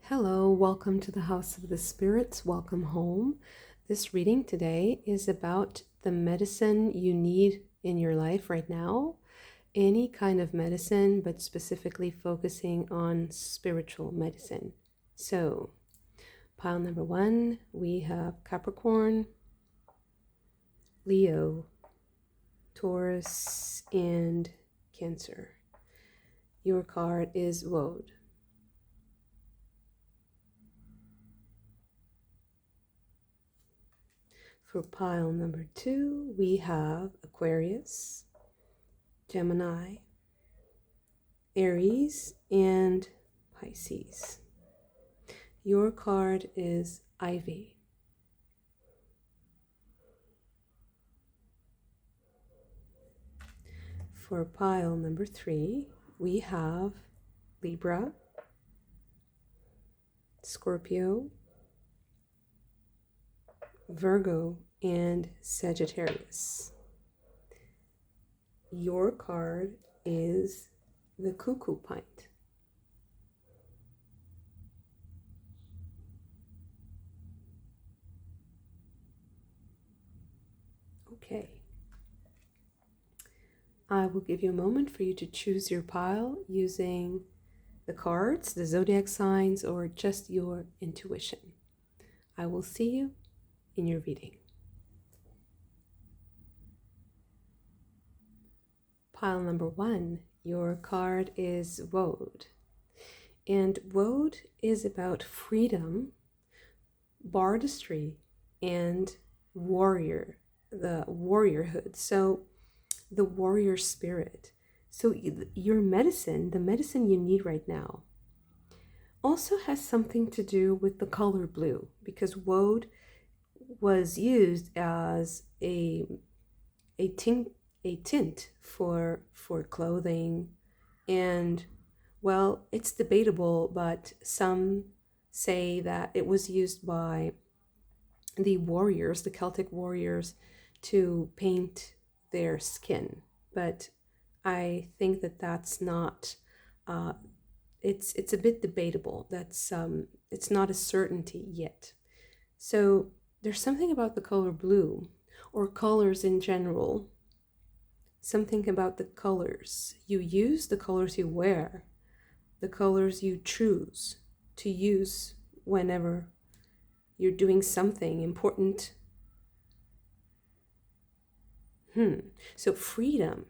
Hello, welcome to the House of the Spirits. Welcome home. This reading today is about the medicine you need in your life right now. Any kind of medicine, but specifically focusing on spiritual medicine. So, pile number 1, we have Capricorn, Leo, Taurus, and Cancer. Your card is Woad. For pile number 2, we have Aquarius, Gemini, Aries, and Pisces. Your card is Ivy. For pile number 3, we have Libra, Scorpio, Virgo, and Sagittarius. Your card is the Cuckoo Pint. Okay. I will give you a moment for you to choose your pile using the cards, the zodiac signs, or just your intuition. I will see you in your reading. Pile number 1, your card is Woad. And Woad is about freedom, bardistry, and the warriorhood. So the warrior spirit. So your medicine, the medicine you need right now, also has something to do with the color blue, because Woad was used as a tint for clothing, and well, it's debatable, but some say that it was used by the warriors, the Celtic warriors, to paint their skin. But I think that that's not it's a bit debatable. That's it's not a certainty yet. So there's something about the color blue, or colors in general, something about the colors you use, the colors you wear, the colors you choose to use whenever you're doing something important. So freedom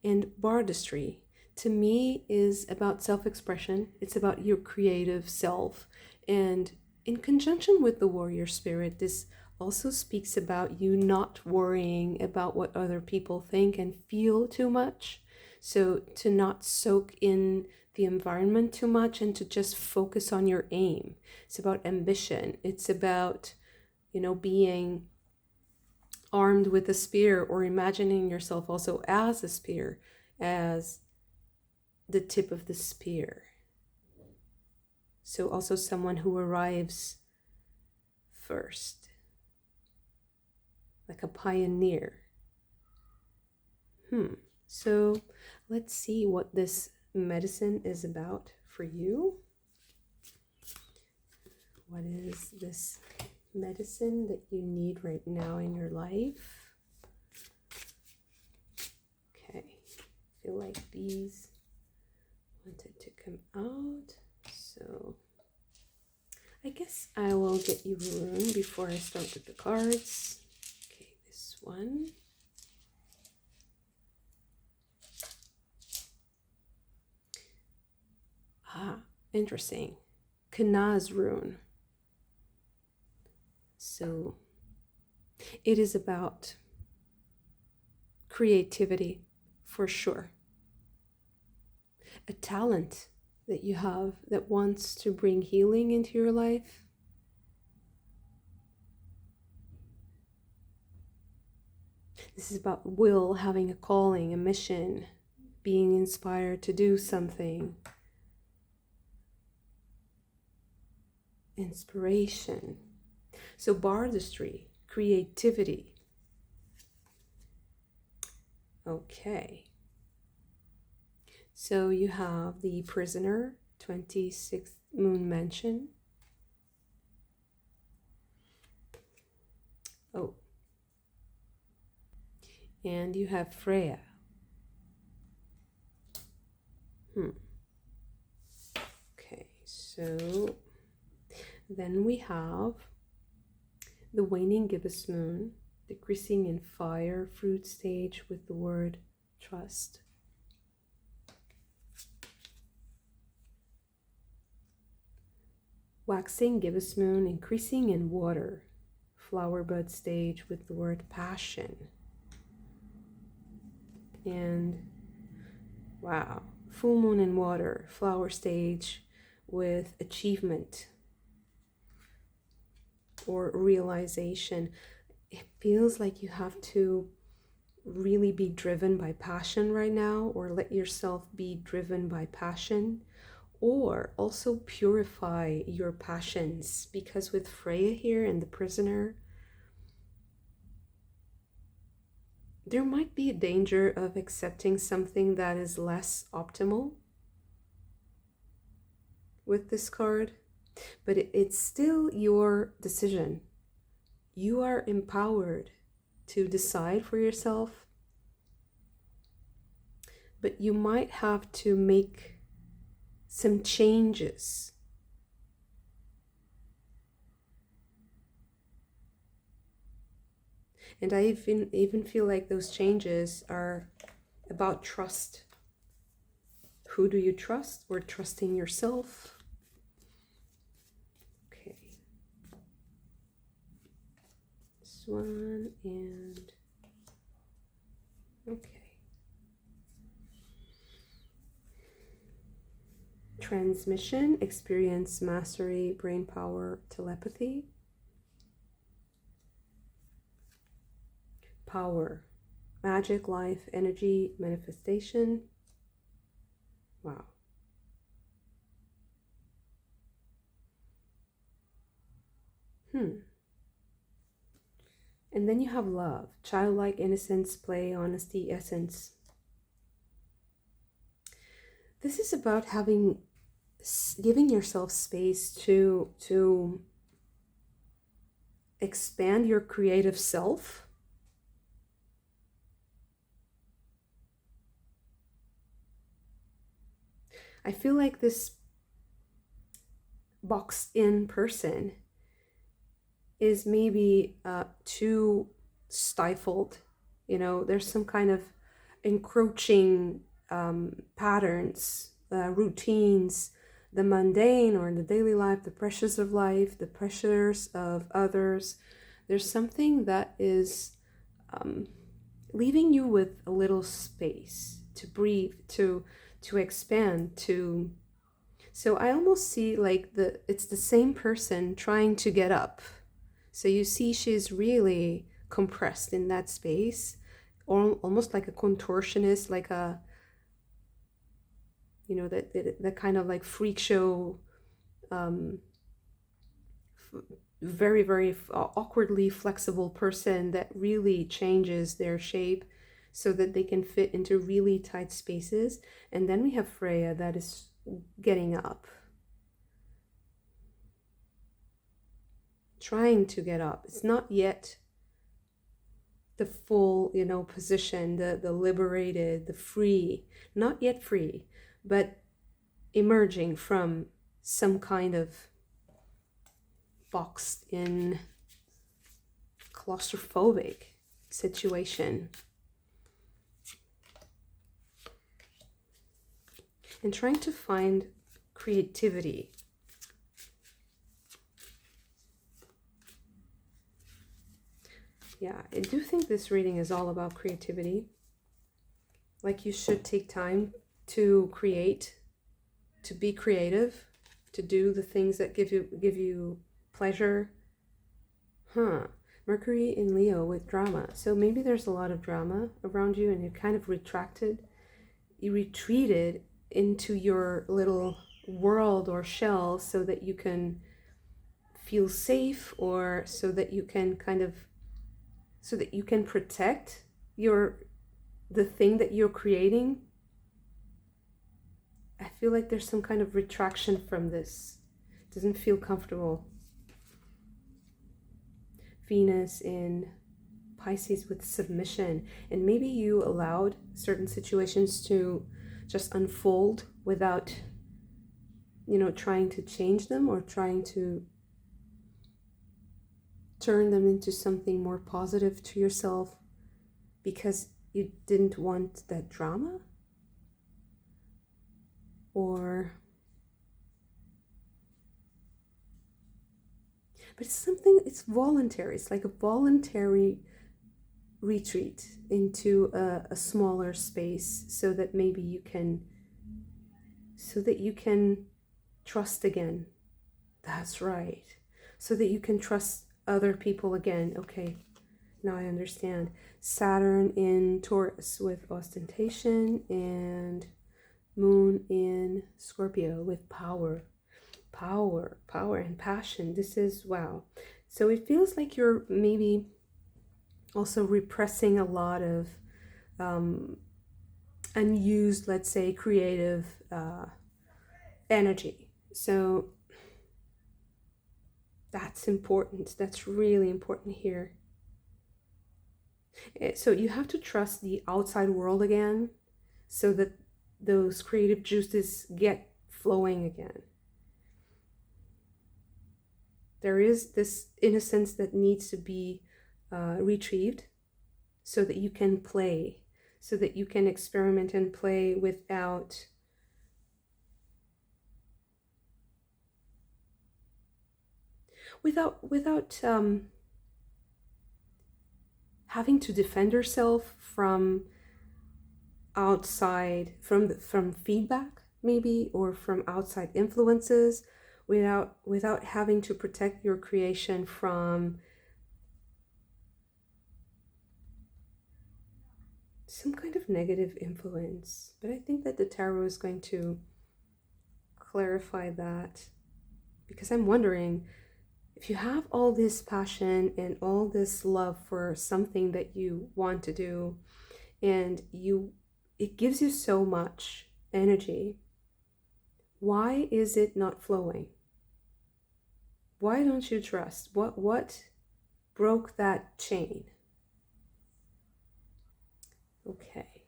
and bardistry, to me, is about self-expression. It's about your creative self. And in conjunction with the warrior spirit, this also speaks about you not worrying about what other people think and feel too much. So to not soak in the environment too much and to just focus on your aim. It's about ambition. It's about, being armed with a spear, or imagining yourself also as a spear, as the tip of the spear. So also someone who arrives first, like a pioneer. So let's see what this medicine is about for you. What is this medicine that you need right now in your life? Okay, I feel like these wanted to come out, so I guess I will get you a rune before I start with the cards. Okay, this one. Interesting. Kanaz rune. So it is about creativity, for sure. A talent that you have that wants to bring healing into your life. This is about will, having a calling, a mission, being inspired to do something. Inspiration. So bardistry, creativity. Okay. So you have the Prisoner, 26th Moon Mansion. Oh. And you have Freya. Okay, so then we have the waning gibbous moon, decreasing in fire fruit stage with the word trust. Waxing gibbous moon, increasing in water, flower bud stage with the word passion. And wow, full moon in water, flower stage with achievement or realization. It feels like you have to really be driven by passion right now, or let yourself be driven by passion, or also purify your passions, because with Freya here and the prisoner, there might be a danger of accepting something that is less optimal with this card, but it's still your decision. You are empowered to decide for yourself, but you might have to make some changes. And I even feel like those changes are about trust. Who do you trust, or trusting yourself? Okay. This one and okay. Transmission, experience, mastery, brain power, telepathy. Power, magic, life, energy, manifestation. Wow. And then you have love, childlike innocence, play, honesty, essence. This is about giving yourself space to expand your creative self. I feel like this boxed in person is maybe too stifled. You know, there's some kind of encroaching patterns, routines, the mundane or in the daily life, the pressures of life, the pressures of others. There's something that is leaving you with a little space to breathe, to expand, to... So I almost see like it's the same person trying to get up. So you see she's really compressed in that space, or almost like a contortionist, like a, you know, that kind of like freak show, very, very awkwardly flexible person that really changes their shape so that they can fit into really tight spaces. And then we have Freya that is getting up, trying to get up. It's not yet the full, you know, position, the liberated, the free, not yet free, but emerging from some kind of boxed in claustrophobic situation. And trying to find creativity. Yeah, I do think this reading is all about creativity. Like you should take time to create, to be creative, to do the things that give you pleasure. Mercury in Leo with drama. So maybe there's a lot of drama around you and you kind of retracted. You retreated into your little world or shell so that you can feel safe, or so that you can protect the thing that you're creating. I feel like there's some kind of retraction from this doesn't feel comfortable. Venus in Pisces with submission, and maybe you allowed certain situations to just unfold without, trying to change them or trying to turn them into something more positive to yourself because you didn't want that drama. But it's voluntary. It's like a voluntary retreat into a smaller space so that you can trust again. That's right. So that you can trust other people again. Okay, now I understand. Saturn in Taurus with ostentation and Moon in Scorpio with power and passion. This is wow. So it feels like you're maybe also repressing a lot of unused, let's say, creative energy. So that's important. That's really important here. So you have to trust the outside world again so that those creative juices get flowing again. There is this innocence that needs to be retrieved so that you can play, so that you can experiment and play without having to defend yourself from outside, from feedback maybe, or from outside influences, without having to protect your creation from some kind of negative influence. But I think that the tarot is going to clarify that, because I'm wondering if you have all this passion and all this love for something that you want to do, and it gives you so much energy, why is it not flowing? Why don't you trust? What broke that chain? Okay,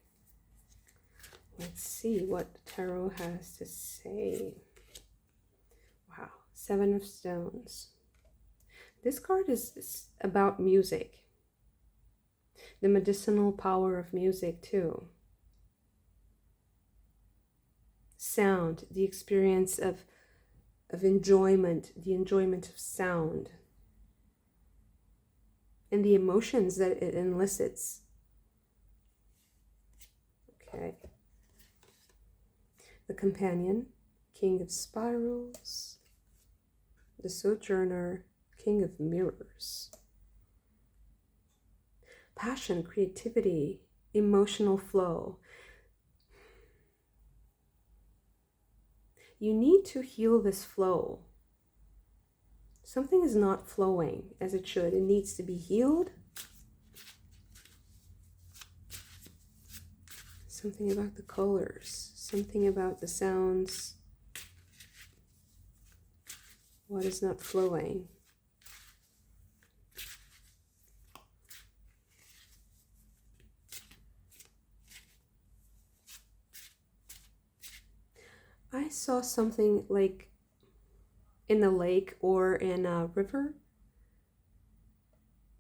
let's see what the tarot has to say. Wow, Seven of Stones. This card is about music, the medicinal power of music too. Sound, the experience of enjoyment, the enjoyment of sound, and the emotions that it elicits. Okay. The Companion, King of Spirals. The Sojourner, King of Mirrors. Passion, creativity, emotional flow. You need to heal this flow. Something is not flowing as it should. It needs to be healed. Something about the colors, something about the sounds. What is not flowing? I saw something like in a lake or in a river.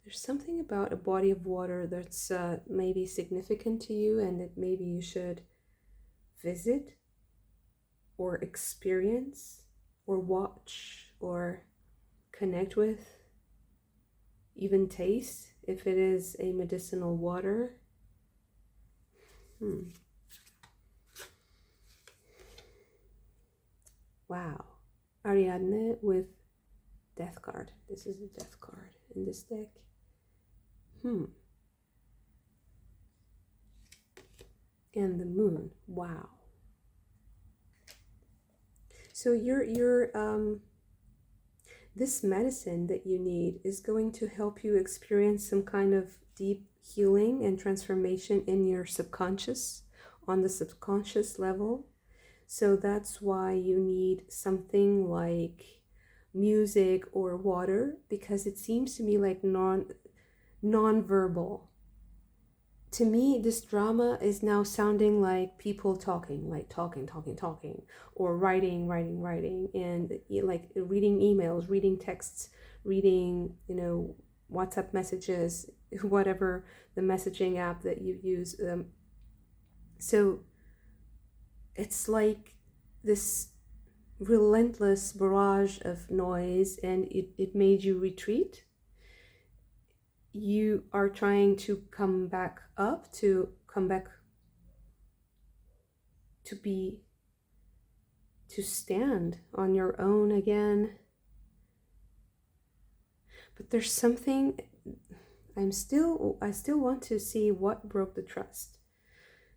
There's something about a body of water that's maybe significant to you and that maybe you should visit or experience or watch or connect with, even taste if it is a medicinal water. Wow. Ariadne with Death card. This is a Death card in this deck. And the Moon. Wow. So this medicine that you need is going to help you experience some kind of deep healing and transformation in your subconscious, on the subconscious level. So that's why you need something like music or water, because it seems to me like non-verbal. To me, this drama is now sounding like people talking, like talking, or writing, and like reading emails, reading texts, reading, WhatsApp messages, whatever the messaging app that you use. So it's like this relentless barrage of noise, and it made you retreat. You are trying to come back to stand on your own again. But there's something, I still want to see what broke the trust,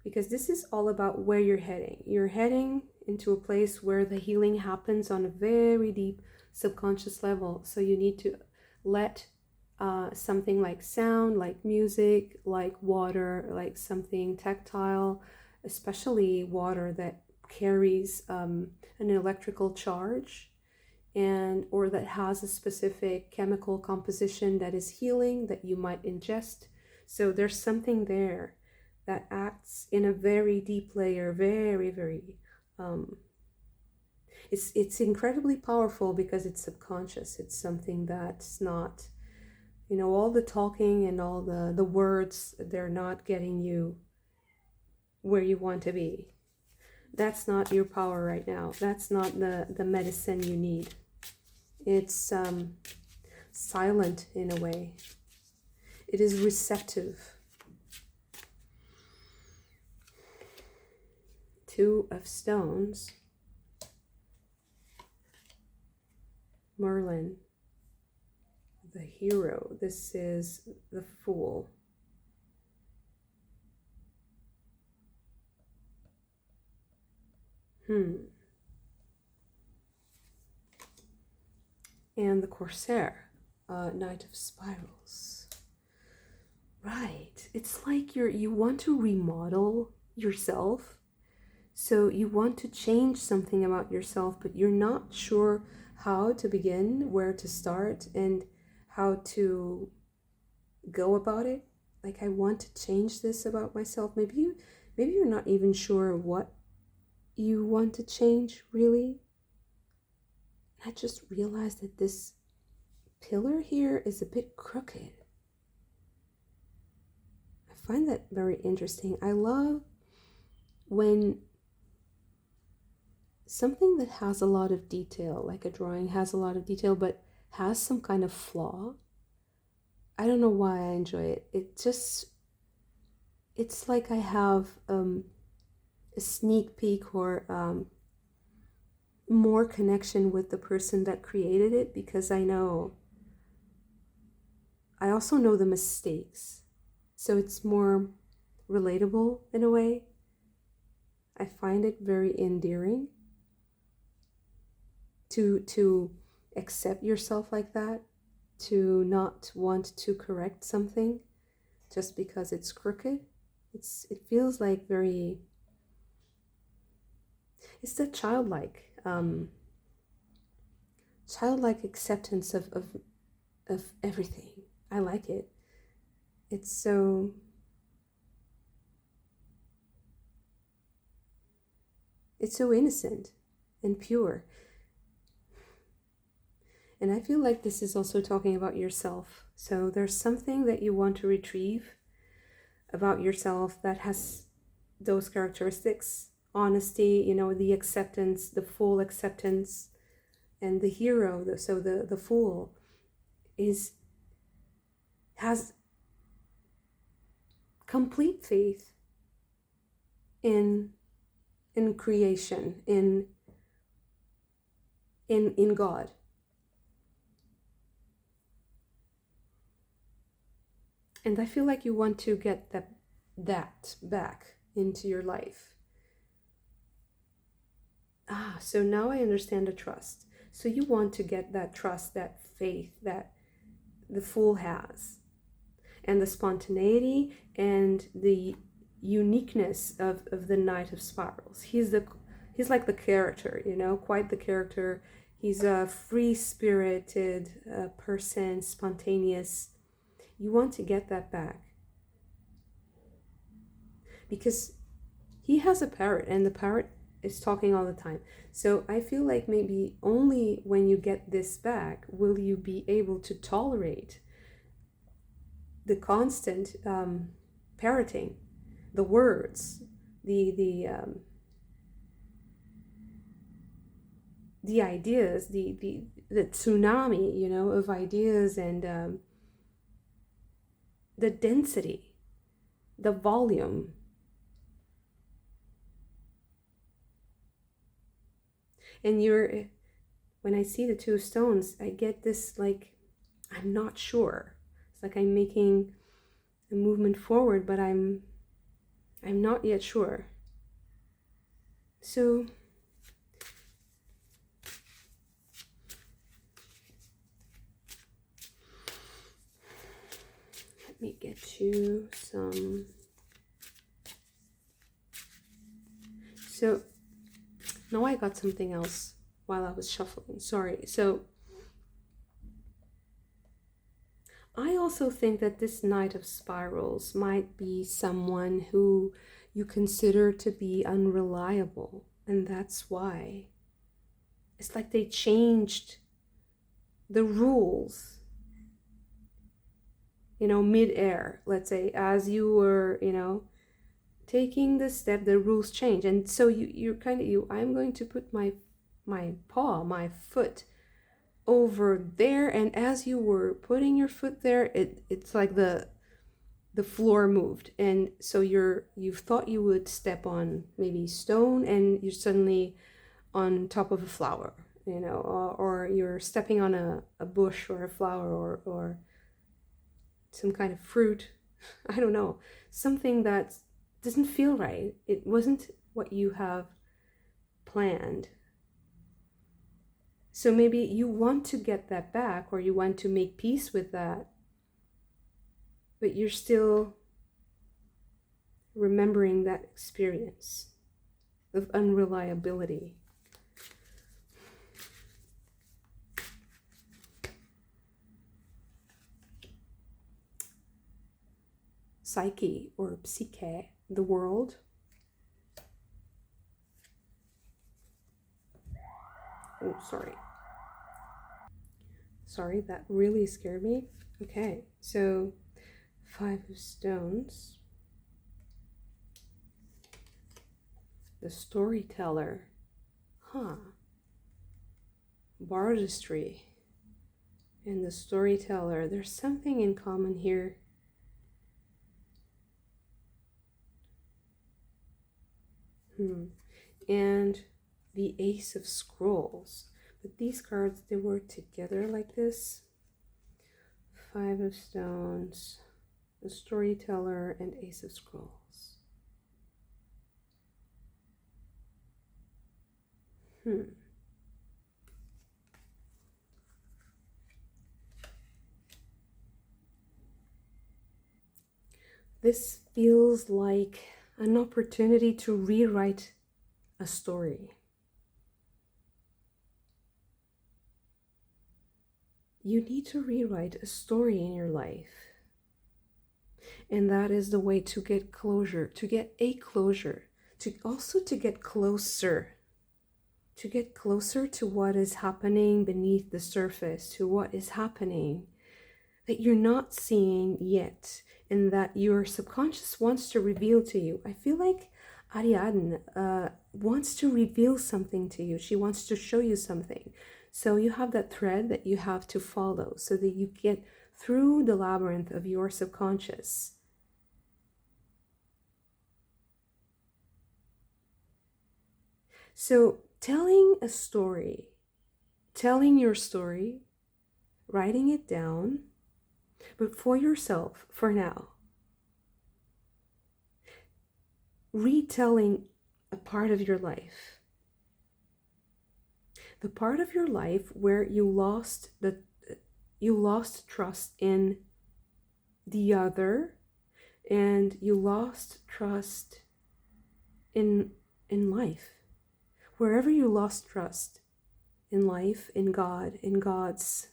because this is all about where you're heading. You're heading into a place where the healing happens on a very deep subconscious level. So you need to let something like sound, like music, like water, like something tactile, especially water that carries an electrical charge, and or that has a specific chemical composition that is healing, that you might ingest. So there's something there that acts in a very deep layer, very it's incredibly powerful because it's subconscious. It's something that's not, all the talking and all the words, they're not getting you where you want to be. That's not your power right now. That's not the medicine you need. It's silent in a way. It is receptive. Two of Stones. Merlin. The Hero. This is the Fool. And the Corsair. Knight of Spirals. Right. It's like you want to remodel yourself. So you want to change something about yourself, but you're not sure how to begin, where to start, and how to go about it. Like, I want to change this about myself. Maybe you're not even sure what you want to change, really. I just realized that this pillar here is a bit crooked. I find that very interesting. I love when something that has a lot of detail, like a drawing has a lot of detail, but has some kind of flaw. I don't know why I enjoy it. It's like I have a sneak peek or more connection with the person that created it, because I also know the mistakes. So it's more relatable in a way. I find it very endearing to accept yourself like that, to not want to correct something just because it's crooked. It feels like it's the childlike acceptance of everything. I like it. It's so innocent and pure. And I feel like this is also talking about yourself. So there's something that you want to retrieve about yourself that has those characteristics: honesty, the acceptance, the full acceptance. And the hero, the fool, has complete faith in creation, in God. And I feel like you want to get that back into your life. So now I understand the trust. So you want to get that trust, that faith that the Fool has, and the spontaneity and the uniqueness of the Knight of Spirals. He's like the character, quite the character. He's a free-spirited person, spontaneous. You want to get that back because he has a parrot and the parrot is talking all the time. So I feel like maybe only when you get this back will you be able to tolerate the constant parroting, the words, the ideas, the tsunami, you know, of ideas, and the density, the volume. And when I see the two stones, I get this, like, I'm not sure. It's like I'm making a movement forward, but I'm not yet sure. So let me get you some. So now I got something else while I was shuffling. Sorry. So I also think that this Knight of Spirals might be someone who you consider to be unreliable. And that's why. It's like they changed the rules, you know, mid-air, let's say, as you were, you know, taking the step, the rules change. And so you're kind of, I'm going to put my paw, my foot over there, and as you were putting your foot there, it's like the floor moved, and so you thought you would step on maybe stone, and you're suddenly on top of a flower, you know, or you're stepping on a bush or a flower, or some kind of fruit. I don't know, something that doesn't feel right. It wasn't what you have planned. So maybe you want to get that back, or you want to make peace with that, but you're still remembering that experience of unreliability. Psyche or psyche, the world. Oh, sorry, that really scared me. Okay, so 5 of stones, the storyteller, bardistry, and the storyteller. There's something in common here. And the Ace of Scrolls. But these cards, they work together like this. 5 of Stones, the Storyteller, and Ace of Scrolls. This feels like an opportunity to rewrite a story. You need to rewrite a story in your life. And that is the way to get closure, to get a closure, to get closer, to what is happening beneath the surface, to what is happening that you're not seeing yet, and that your subconscious wants to reveal to you. I feel like Ariadne wants to reveal something to you. She wants to show you something. So you have that thread that you have to follow so that you get through the labyrinth of your subconscious. So telling a story, telling your story, writing it down, but for yourself, for now. Retelling a part of your life. The part of your life where you lost trust in the other, and you lost trust in life. Wherever you lost trust, in life, in God, in God's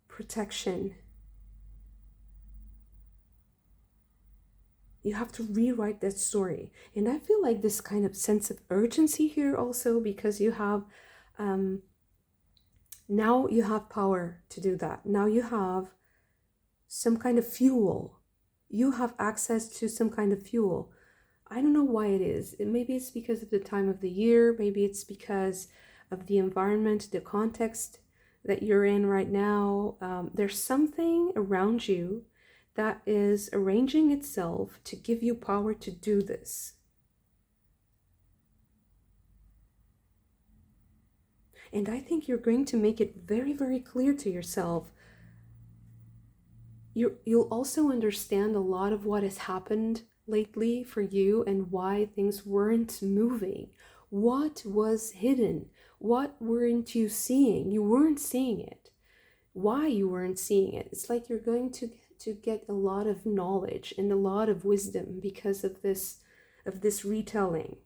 protection. You have to rewrite that story. And I feel like this kind of sense of urgency here also, because you have now you have power to do that. Now you have some kind of fuel. You have access to some kind of fuel. I don't know why it is. Maybe it's because of the time of the year. Maybe it's because of the environment, the context that you're in right now. There's something around you that is arranging itself to give you power to do this. And I think you're going to make it very, very clear to yourself. You'll also understand a lot of what has happened lately for you and why things weren't moving. What was hidden? What weren't you seeing? You weren't seeing it. Why you weren't seeing it? It's like you're going to get a lot of knowledge and a lot of wisdom because of this retelling.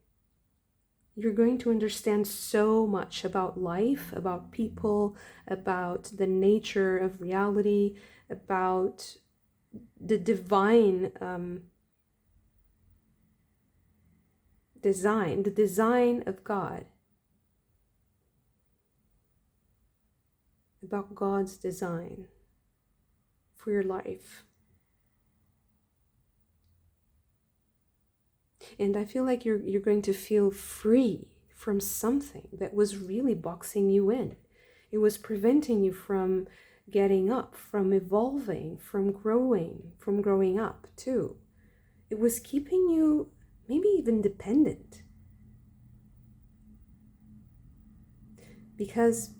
You're going to understand so much about life, about people, about the nature of reality, about the divine design, the design of God, about God's design for your life. And I feel like you're going to feel free from something that was really boxing you in. It was preventing you from getting up, from evolving, from growing up too. It was keeping you maybe even dependent. Because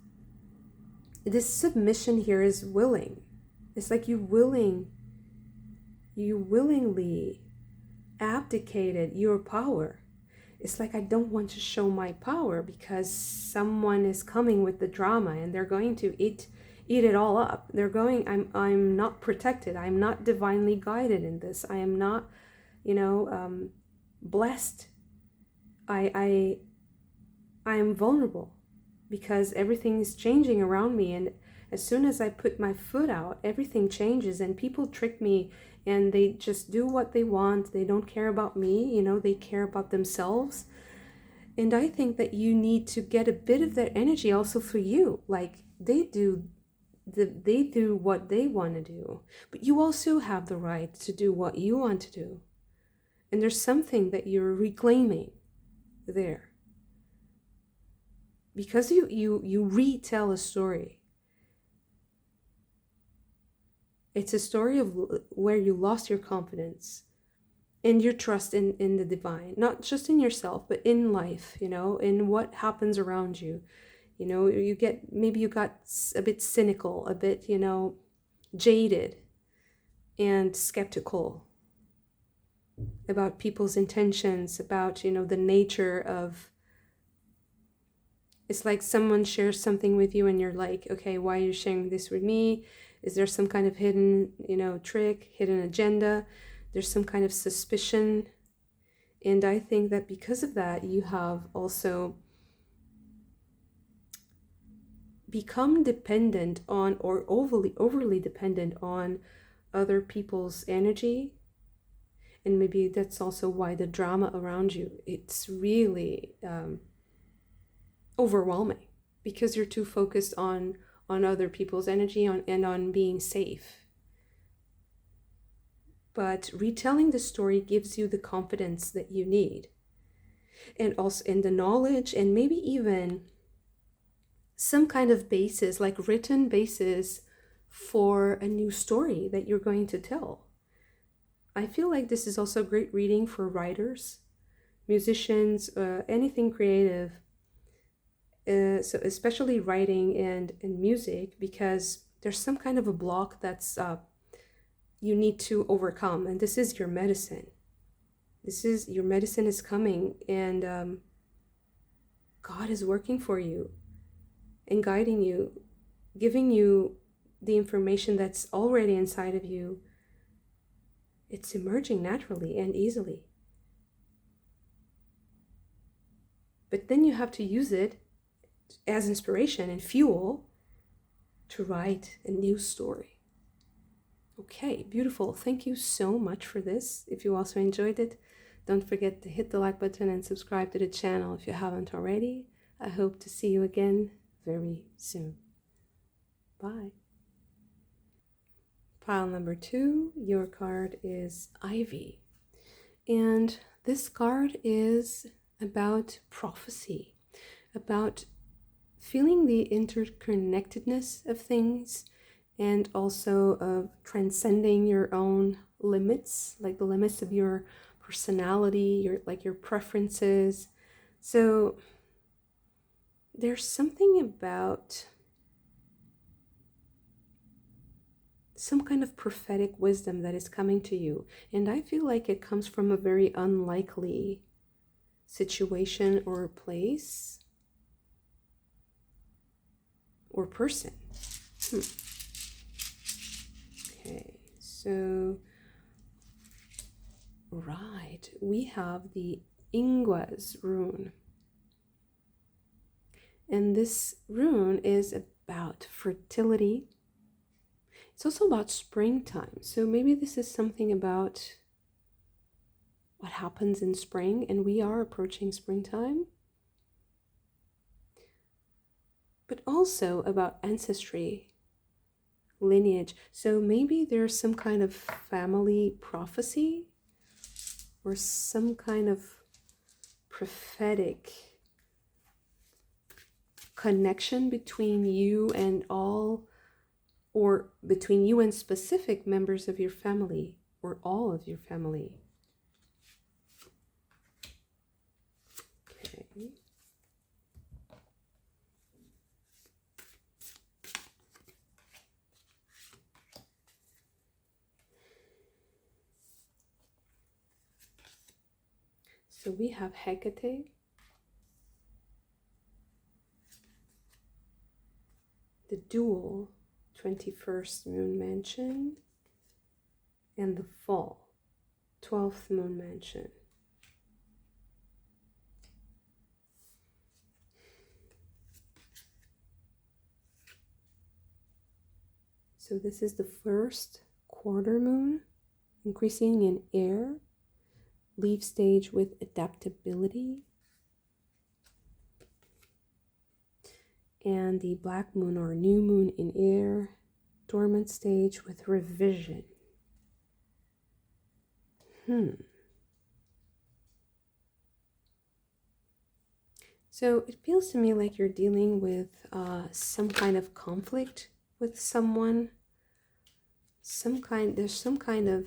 this submission here is willing. It's like you willingly abdicated your power. It's like, I don't want to show my power because someone is coming with the drama and they're going to eat it all up. They're going, I'm not protected. I'm not divinely guided in this. I am not, blessed. I am vulnerable because everything is changing around me, and as soon as I put my foot out, everything changes, and people trick me and they just do what they want. They don't care about me, they care about themselves. And I think that you need to get a bit of that energy also for you. Like they do what they want to do, but you also have the right to do what you want to do. And there's something that you're reclaiming there. Because you retell a story. It's a story of where you lost your confidence and your trust in the divine, not just in yourself, but in life, in what happens around you. Maybe you got a bit cynical, a bit, jaded and skeptical about people's intentions, about, the nature of. It's like someone shares something with you and you're like, okay, why are you sharing this with me? Is there some kind of hidden, trick, hidden agenda? There's some kind of suspicion. And I think that because of that, you have also become dependent on, or overly dependent on, other people's energy. And maybe that's also why the drama around you, it's really overwhelming, because you're too focused on other people's energy and on being safe. But retelling the story gives you the confidence that you need, and also in the knowledge, and maybe even some kind of basis, like written basis for a new story that you're going to tell. I feel like this is also great reading for writers, musicians, anything creative. So especially writing and music, because there's some kind of a block that's you need to overcome, and this is your medicine. Your medicine is coming, and God is working for you and guiding you, giving you the information that's already inside of you. It's emerging naturally and easily. But then you have to use it as inspiration and fuel to write a new story. Okay, beautiful. Thank you so much for this. If you also enjoyed it, don't forget to hit the like button and subscribe to the channel if you haven't already. I hope to see you again very soon. Bye. Pile number 2, your card is Ivy. And this card is about prophecy, about feeling the interconnectedness of things, and also of transcending your own limits, like the limits of your personality, your preferences. So there's something about some kind of prophetic wisdom that is coming to you, and I feel like it comes from a very unlikely situation or place or person. Okay, so right, we have the Ingwas rune, and this rune is about fertility. It's also about springtime, so maybe this is something about what happens in spring, and we are approaching springtime, but also about ancestry, lineage. So maybe there's some kind of family prophecy or some kind of prophetic connection between you and all, or between you and specific members of your family or all of your family. Okay. So we have Hecate, the dual 21st moon mansion, and the fall 12th moon mansion. So this is the first quarter moon, increasing in air, leaf stage with adaptability, and the black moon or new moon in air, dormant stage with revision. So it feels to me like you're dealing with some kind of conflict with someone. There's some kind of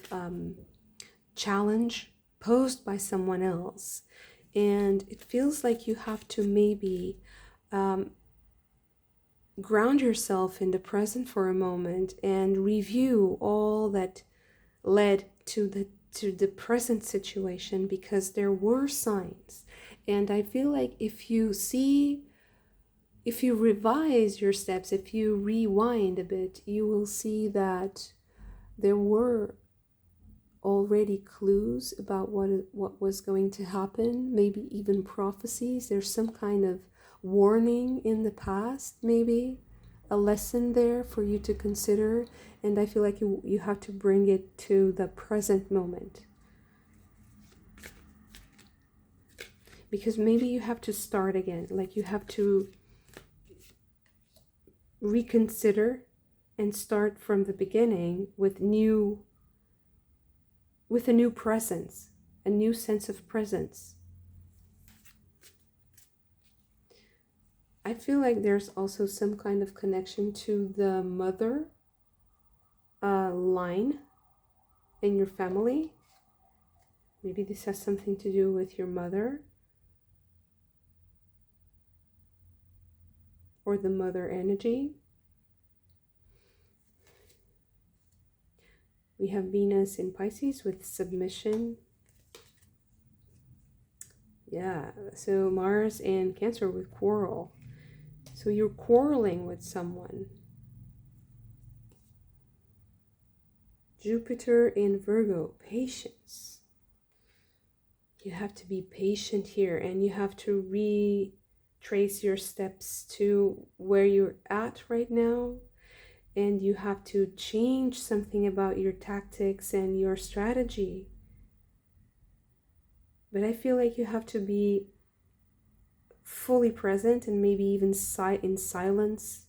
challenge posed by someone else, and it feels like you have to maybe ground yourself in the present for a moment and review all that led to the present situation, because there were signs. And I feel like if you revise your steps, if you rewind a bit, you will see that there were already clues about what was going to happen, maybe even prophecies. There's some kind of warning in the past, maybe a lesson there for you to consider, and I feel like you have to bring it to the present moment, because maybe you have to start again, like you have to reconsider and start from the beginning with a new presence, a new sense of presence. I feel like there's also some kind of connection to the mother line in your family. Maybe this has something to do with your mother or the mother energy. We have Venus in Pisces with submission. Yeah, so Mars in Cancer with quarrel. So you're quarreling with someone. Jupiter in Virgo, patience. You have to be patient here, and you have to trace your steps to where you're at right now, and you have to change something about your tactics and your strategy. But I feel like you have to be fully present and maybe even in silence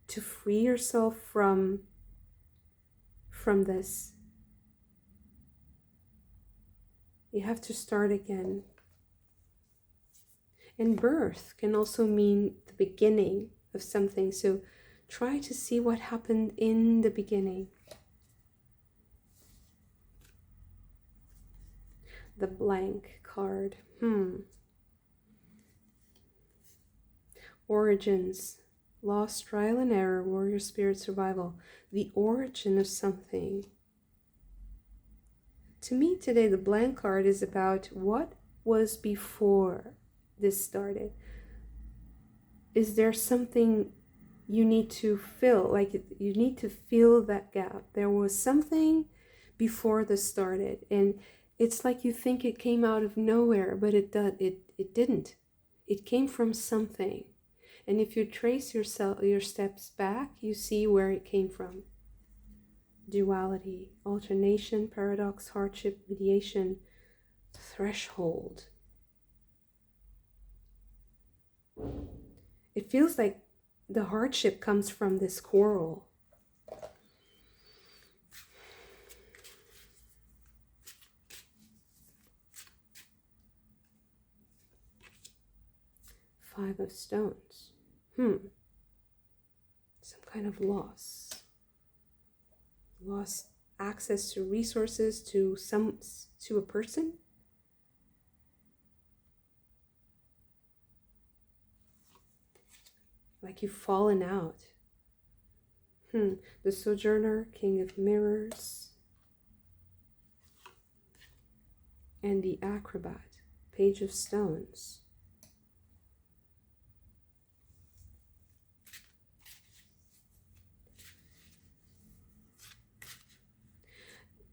to free yourself from this. You have to start again. And birth can also mean the beginning of something. So try to see what happened in the beginning. The blank card. Origins. Lost, trial and error, warrior spirit, survival. The origin of something. To me today, the blank card is about what was before this started. Is there something you need to fill? Like you need to fill that gap. There was something before this started, and it's like you think it came out of nowhere, but it didn't. It came from something. And if you trace your steps back, you see where it came from. Duality, alternation, paradox, hardship, mediation, threshold. It feels like the hardship comes from this quarrel. Five of Stones. Some kind of loss. Lost access to resources, to a person. Like you've fallen out. The Sojourner, King of Mirrors. And the Acrobat, Page of Stones.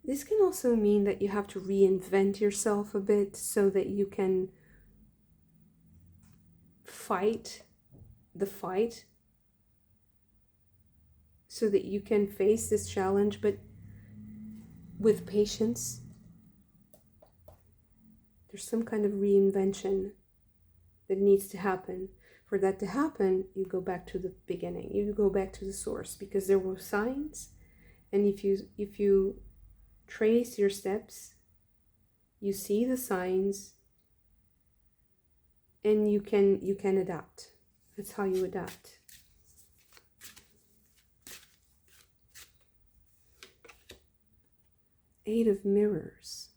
This can also mean that you have to reinvent yourself a bit so that you can fight the fight, so that you can face this challenge, but with patience. There's some kind of reinvention that needs to happen. For that to happen, you go back to the beginning. You go back to the source, because there were signs, and if you trace your steps, you see the signs, and you can adapt. That's how you adapt. Eight of Mirrors.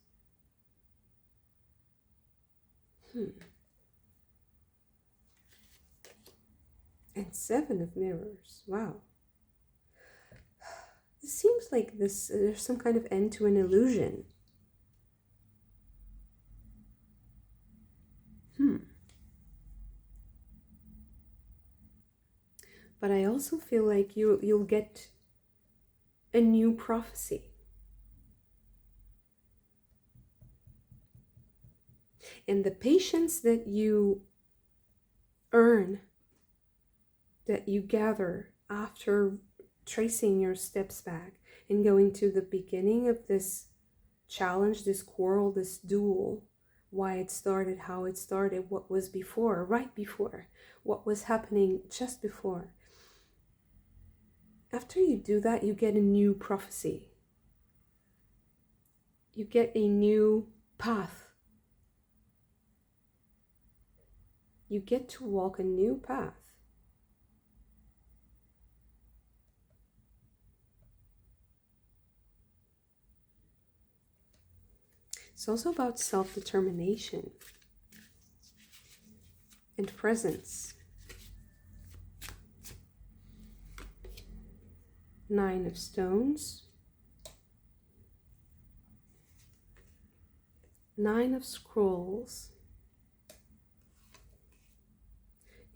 And Seven of Mirrors. Wow. It seems like there's some kind of end to an illusion. But I also feel like you'll get a new prophecy. And the patience that you earn, that you gather after tracing your steps back and going to the beginning of this challenge, this quarrel, this duel, why it started, how it started, what was before, right before, what was happening just before. After you do that, you get a new prophecy. You get a new path. You get to walk a new path. It's also about self-determination and presence. Nine of Stones. Nine of Scrolls.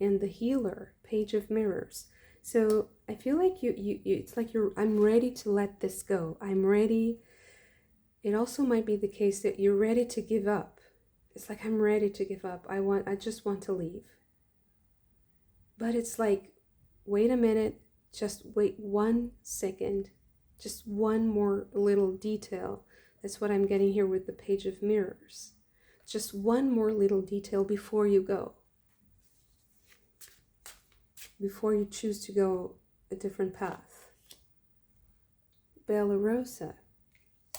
And the Healer, Page of Mirrors. So I feel like it's like I'm ready to let this go. I'm ready. It also might be the case that you're ready to give up. It's like I'm ready to give up. I just want to leave. But it's like, wait a minute, just wait 1 second, just one more little detail. That's what I'm getting here with the Page of Mirrors. Just one more little detail before you go. Before you choose to go a different path. Bella Rosa,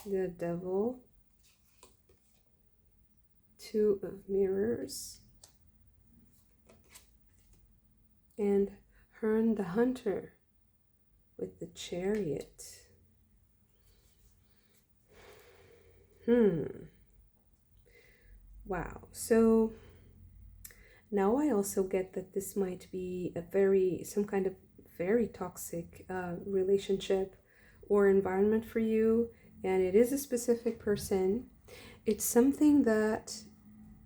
the Devil, Two of Mirrors, and Herne the Hunter with the Chariot. Wow. So now I also get that this might be some kind of very toxic relationship or environment for you, and it is a specific person. It's something that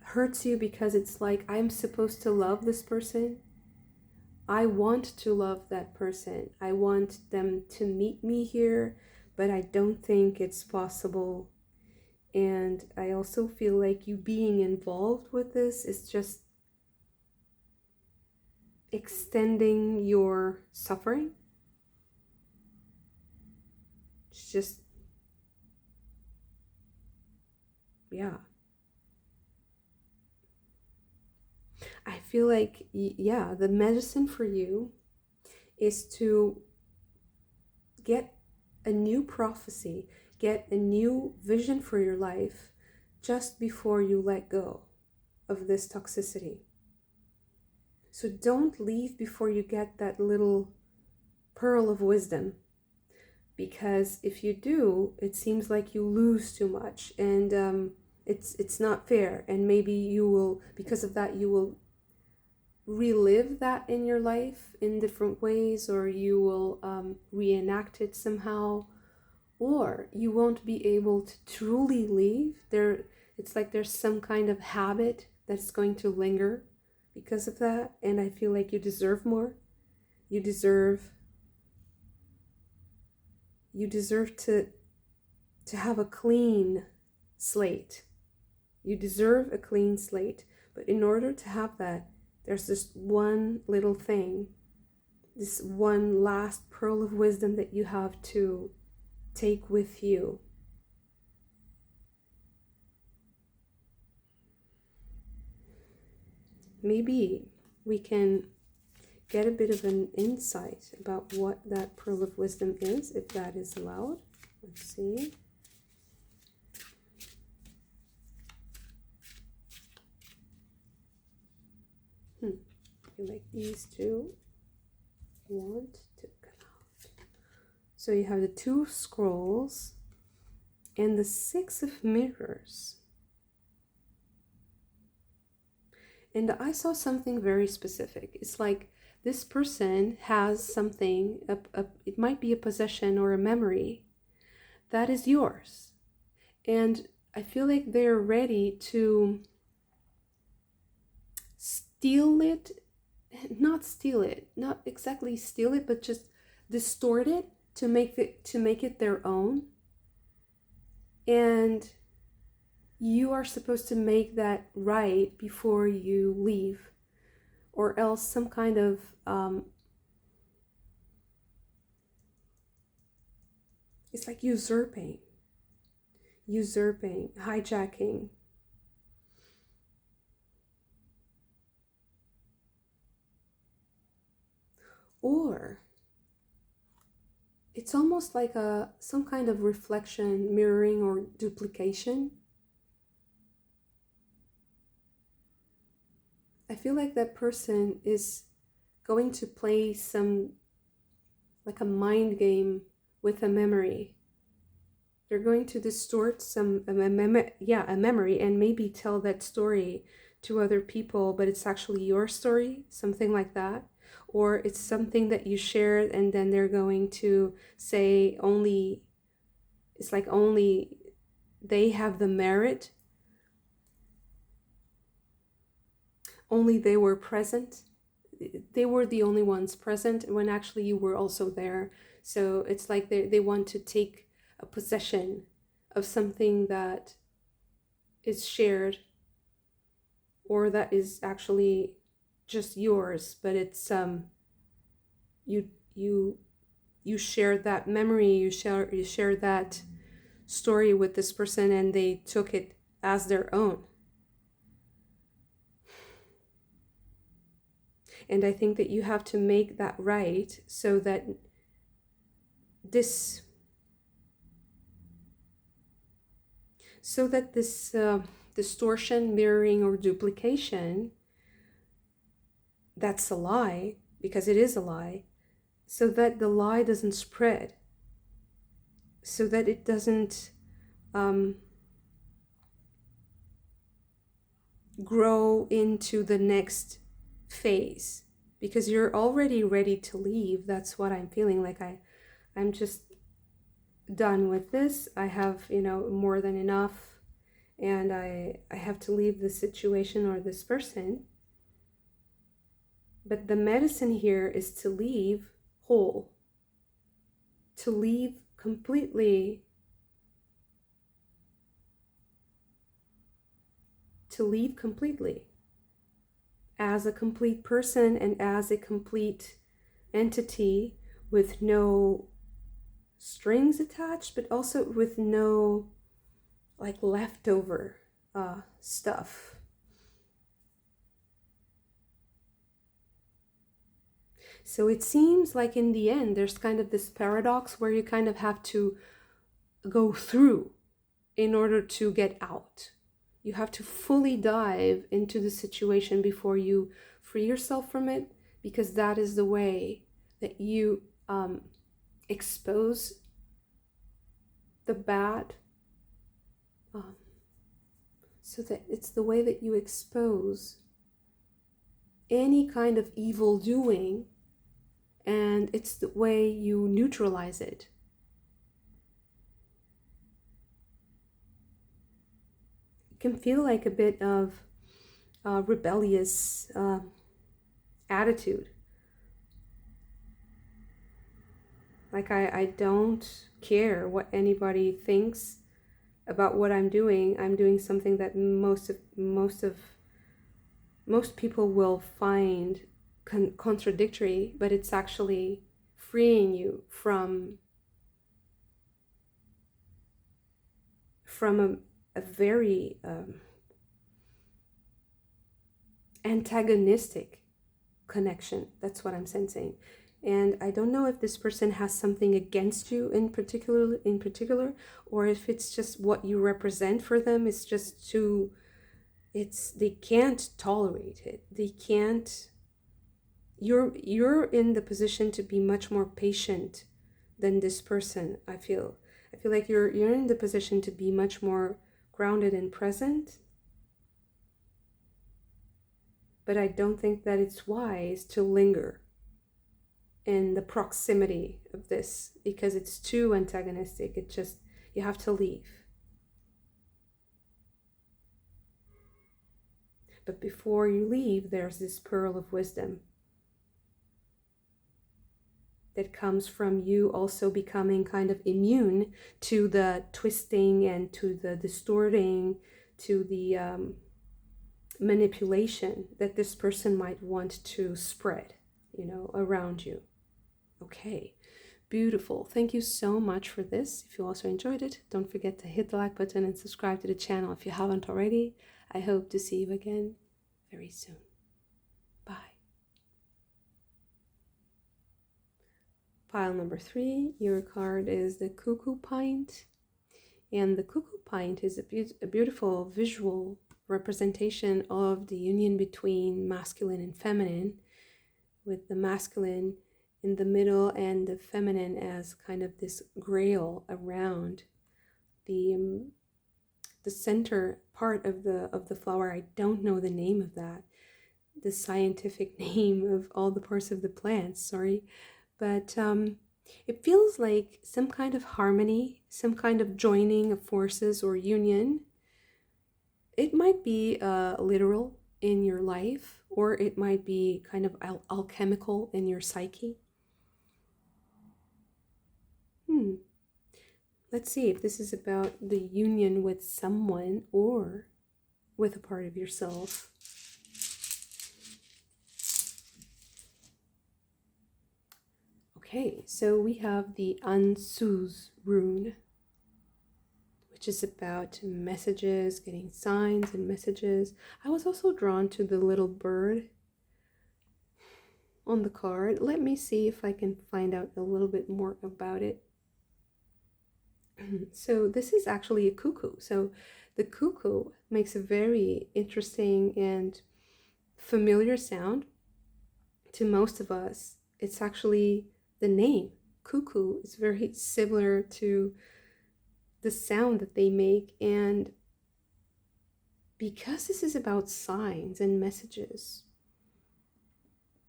hurts you because it's like, I'm supposed to love this person. I want to love that person. I want them to meet me here, but I don't think it's possible. And I also feel like you being involved with this is just extending your suffering. It's just, yeah. I feel like, yeah, the medicine for you is to get a new prophecy, get a new vision for your life just before you let go of this toxicity. So don't leave before you get that little pearl of wisdom, because if you do, it seems like you lose too much, and it's not fair, and maybe you will, because of that, you will relive that in your life in different ways, or you will reenact it somehow, or you won't be able to truly leave there. It's like there's some kind of habit that's going to linger because of that, and I feel like you deserve more. You deserve to have a clean slate. You deserve a clean slate, but in order to have that, there's this one little thing, this one last pearl of wisdom that you have to take with you. Maybe we can get a bit of an insight about what that pearl of wisdom is, if that is allowed. Let's see. I feel like these two want to come out. So you have the Two of Scrolls and the Six of Mirrors. And I saw something very specific. It's like this person has something, it might be a possession or a memory that is yours. And I feel like they're ready to steal it, not exactly steal it, but just distort it to make it their own. And you are supposed to make that right before you leave, or else some kind of it's like usurping, hijacking. Or it's almost like some kind of reflection, mirroring, or duplication. I feel like that person is going to play some, like a mind game with a memory. They're going to distort a memory, and maybe tell that story to other people, but it's actually your story, something like that. Or it's something that you shared, and then they're going to say only they have the merit, only they were present, they were the only ones present, when actually you were also there. So it's like they want to take a possession of something that is shared or that is actually just yours, but it's you you you share that memory, you share that story with this person, and they took it as their own. And I think that you have to make that right, so that this distortion, mirroring, or duplication, that's a lie, because it is a lie, so that the lie doesn't spread, so that it doesn't grow into the next phase, because you're already ready to leave. That's what I'm feeling like. I'm just done with this. I have, more than enough, and I have to leave this situation or this person. But the medicine here is to leave whole, to leave completely, as a complete person and as a complete entity, with no strings attached, but also with no like leftover stuff. So it seems like in the end there's kind of this paradox where you kind of have to go through in order to get out. You have to fully dive into the situation before you free yourself from it, because that is the way that you expose the bad. So that it's the way that you expose any kind of evil doing, and it's the way you neutralize it. It can feel like a bit of rebellious attitude. Like I don't care what anybody thinks about what I'm doing. I'm doing something that most people will find contradictory, but it's actually freeing you from a very antagonistic connection. That's what I'm sensing. And I don't know if this person has something against you in particular, or if it's just what you represent for them. It's just they can't tolerate it. They can't. You're in the position to be much more patient than this person. I feel like you're in the position to be much more grounded and present. But I don't think that it's wise to linger in the proximity of this, because it's too antagonistic. You have to leave. But before you leave, there's this pearl of wisdom that comes from you also becoming kind of immune to the twisting and to the distorting, to the manipulation that this person might want to spread, around you. Okay, beautiful. Thank you so much for this. If you also enjoyed it, don't forget to hit the like button and subscribe to the channel if you haven't already. I hope to see you again very soon. Bye. Pile number 3, your card is the Cuckoo Pint. And the Cuckoo Pint is a beautiful visual representation of the union between masculine and feminine, with the masculine in the middle and the feminine as kind of this grail around the center part of the flower. I don't know the name of that, the scientific name of all the parts of the plant, sorry, but it feels like some kind of harmony, some kind of joining of forces or union. It might be literal in your life, or it might be kind of alchemical in your psyche. Let's see if this is about the union with someone or with a part of yourself. Okay, so we have the Ansuz rune, which is about messages, getting signs and messages. I was also drawn to the little bird on the card. Let me see if I can find out a little bit more about it. So this is actually a cuckoo. So the cuckoo makes a very interesting and familiar sound to most of us. It's actually the name cuckoo is very similar to the sound that they make, and because this is about signs and messages,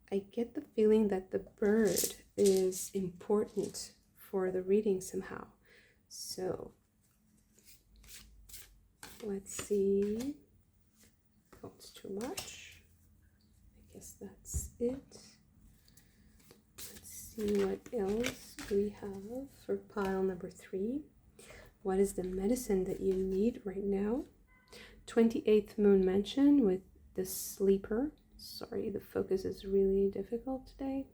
I get the feeling that the bird is important for the reading somehow. So let's see. Oh, it's too much. I guess that's it. Let's see what else we have for pile number 3. What is the medicine that you need right now? 28th moon mansion with the sleeper. Sorry, the focus is really difficult today.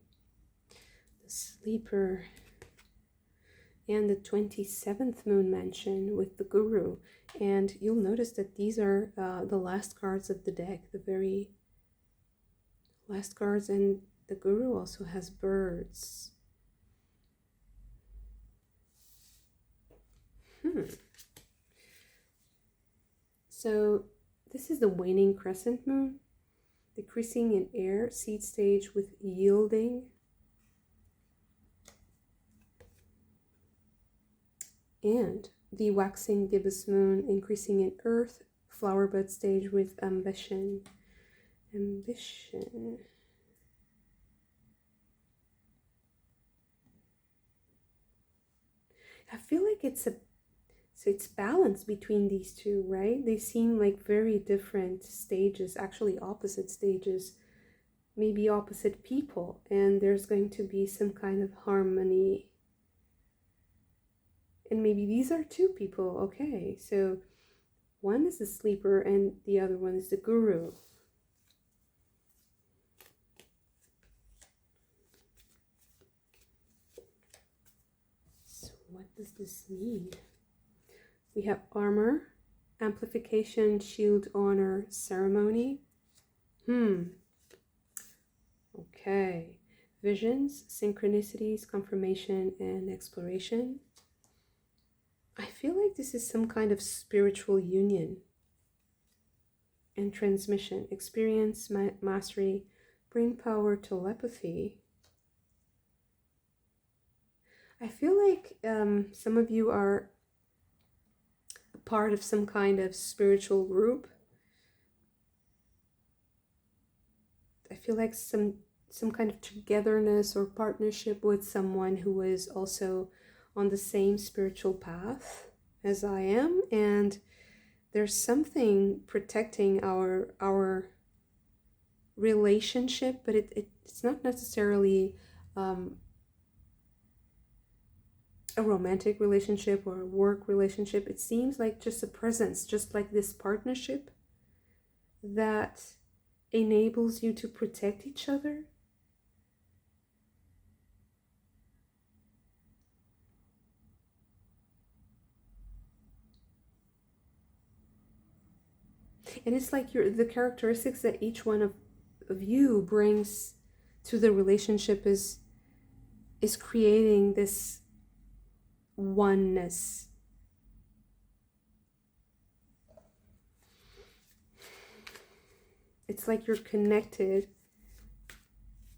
The sleeper. And the 27th moon mansion with the guru. And you'll notice that these are the last cards of the deck, the very last cards, and the guru also has birds. So this is the waning crescent moon, decreasing in air, seed stage with yielding. And the waxing gibbous moon, increasing in earth, flower bud stage with ambition. Ambition. I feel like it's balance between these two, right? They seem like very different stages, actually opposite stages, maybe opposite people, and there's going to be some kind of harmony. And maybe these are two people. Okay, so one is the sleeper and the other one is the guru. So what does this mean? We have armor, amplification, shield, honor, ceremony. Okay. Visions, synchronicities, confirmation, and exploration. I feel like this is some kind of spiritual union and transmission, experience, mastery, brain power, telepathy. I feel like some of you are a part of some kind of spiritual group. I feel like some kind of togetherness or partnership with someone who is also on the same spiritual path as I am, and there's something protecting our relationship, but it's not necessarily a romantic relationship or a work relationship. It seems like just a presence, just like this partnership that enables you to protect each other. And it's like the characteristics that each one of you brings to the relationship is creating this oneness. It's like you're connected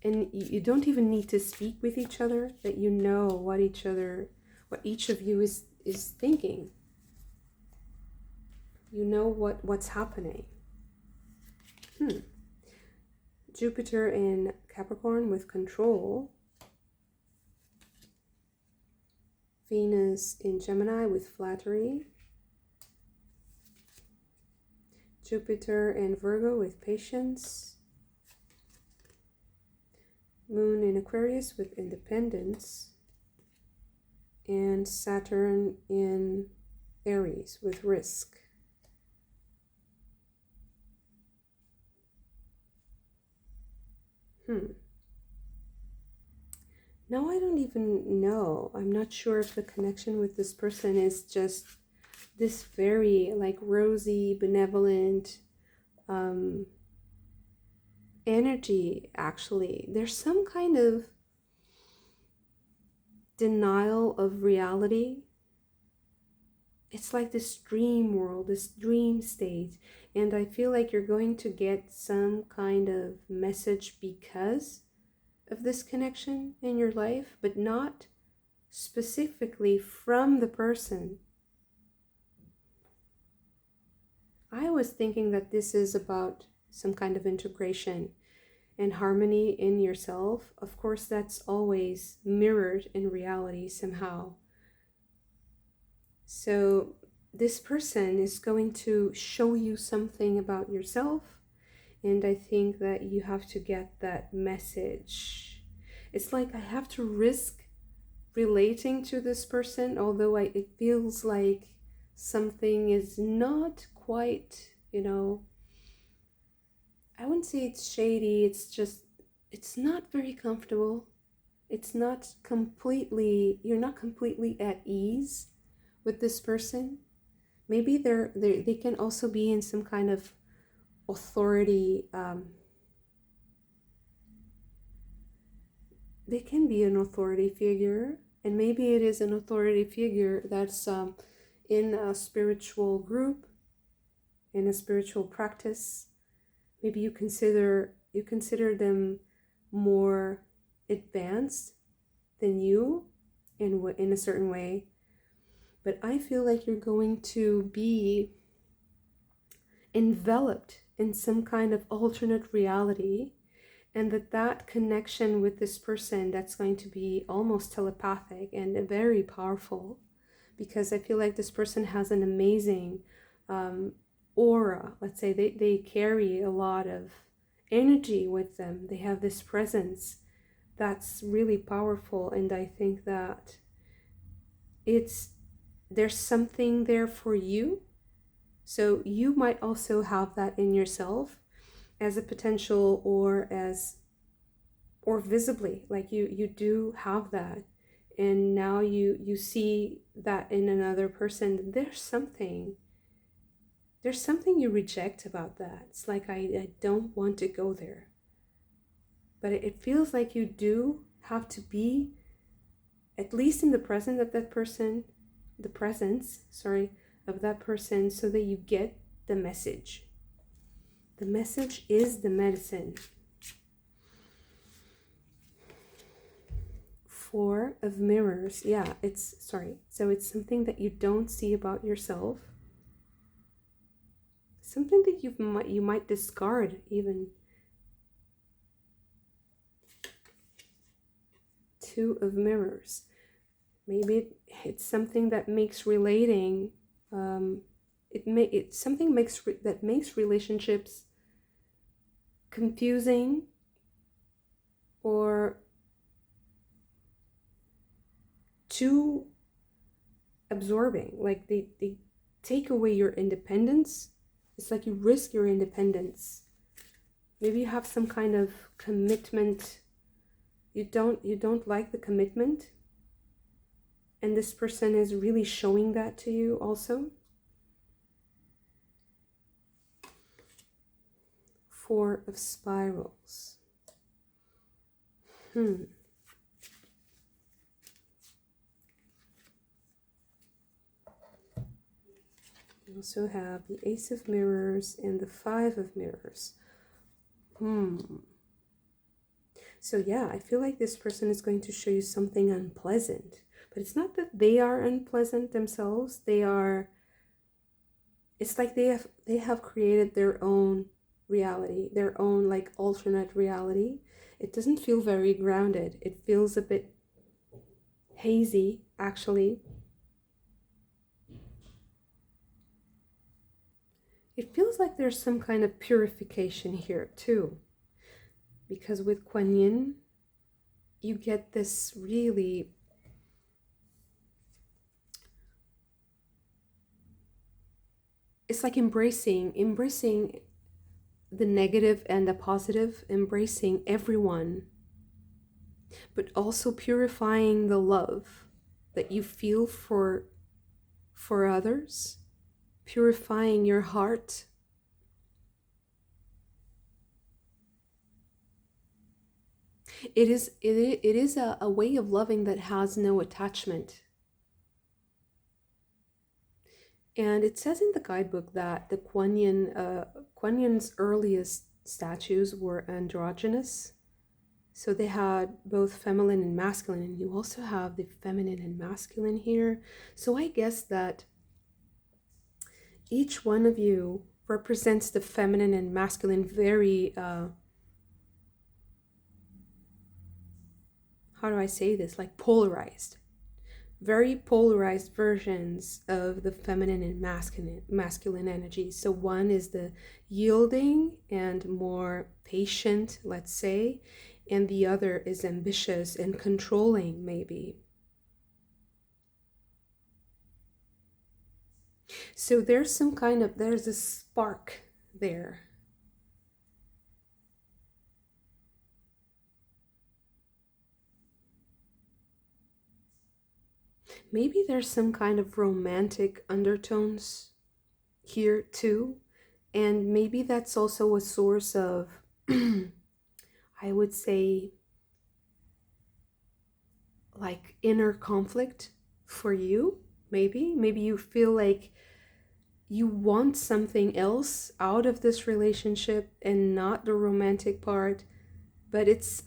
and you don't even need to speak with each other, that you know what each of you is thinking. You know what's happening. Jupiter in Capricorn with control. Venus in Gemini with flattery. Jupiter in Virgo with patience. Moon in Aquarius with independence. And Saturn in Aries with risk. Now I don't even know. I'm not sure if the connection with this person is just this very like rosy, benevolent energy. Actually, there's some kind of denial of reality. It's like this dream world, this dream state, and I feel like you're going to get some kind of message because of this connection in your life, but not specifically from the person. I was thinking that this is about some kind of integration and harmony in yourself. Of course, that's always mirrored in reality somehow. So this person is going to show you something about yourself, and I think that you have to get that message. It's like I have to risk relating to this person, although it feels like something is not quite, I wouldn't say it's shady, it's just, it's not very comfortable. It's not completely, you're not completely at ease with this person. Maybe they can also be in some kind of authority. They can be an authority figure, and maybe it is an authority figure that's in a spiritual group, in a spiritual practice. Maybe you consider them more advanced than you in a certain way. But I feel like you're going to be enveloped in some kind of alternate reality, and that connection with this person, that's going to be almost telepathic and very powerful, because I feel like this person has an amazing aura. Let's say they carry a lot of energy with them. They have this presence that's really powerful, and I think that there's something there for you. So you might also have that in yourself as a potential, or visibly, like you do have that, and now you see that in another person. There's something you reject about that. It's like I don't want to go there, but it feels like you do have to be at least in the presence of that person, of that person, so that you get the message. The message is the medicine. Four of Mirrors. Yeah, so it's something that you don't see about yourself. Something that you might discard even. Two of Mirrors. Maybe it's something that makes relating that makes relationships confusing, or too absorbing. Like they take away your independence. It's like you risk your independence. Maybe you have some kind of commitment. You don't like the commitment, and this person is really showing that to you also. Four of Spirals. You also have the Ace of Mirrors and the Five of Mirrors. So yeah, I feel like this person is going to show you something unpleasant, but it's not that they are unpleasant themselves. It's like they have created their own reality, their own like alternate reality. It doesn't feel very grounded. It feels a bit hazy, actually. It feels like there's some kind of purification here too, because with Kuan Yin, you get this really it's like embracing the negative and the positive, embracing everyone. but also purifying the love that you feel for others, purifying your heart. It is a way of loving that has no attachment. And it says in the guidebook that the Kuan Yin's earliest statues were androgynous. So they had both feminine and masculine, and you also have the feminine and masculine here. So I guess that each one of you represents the feminine and masculine very, how do I say this? Like polarized. Very polarized versions of the feminine and masculine energy. So one is the yielding and more patient, let's say, and the other is ambitious and controlling, maybe. So there's a spark there. Maybe there's some kind of romantic undertones here too. And maybe that's also a source of, I would say, like inner conflict for you. Maybe you feel like you want something else out of this relationship and not the romantic part, but it's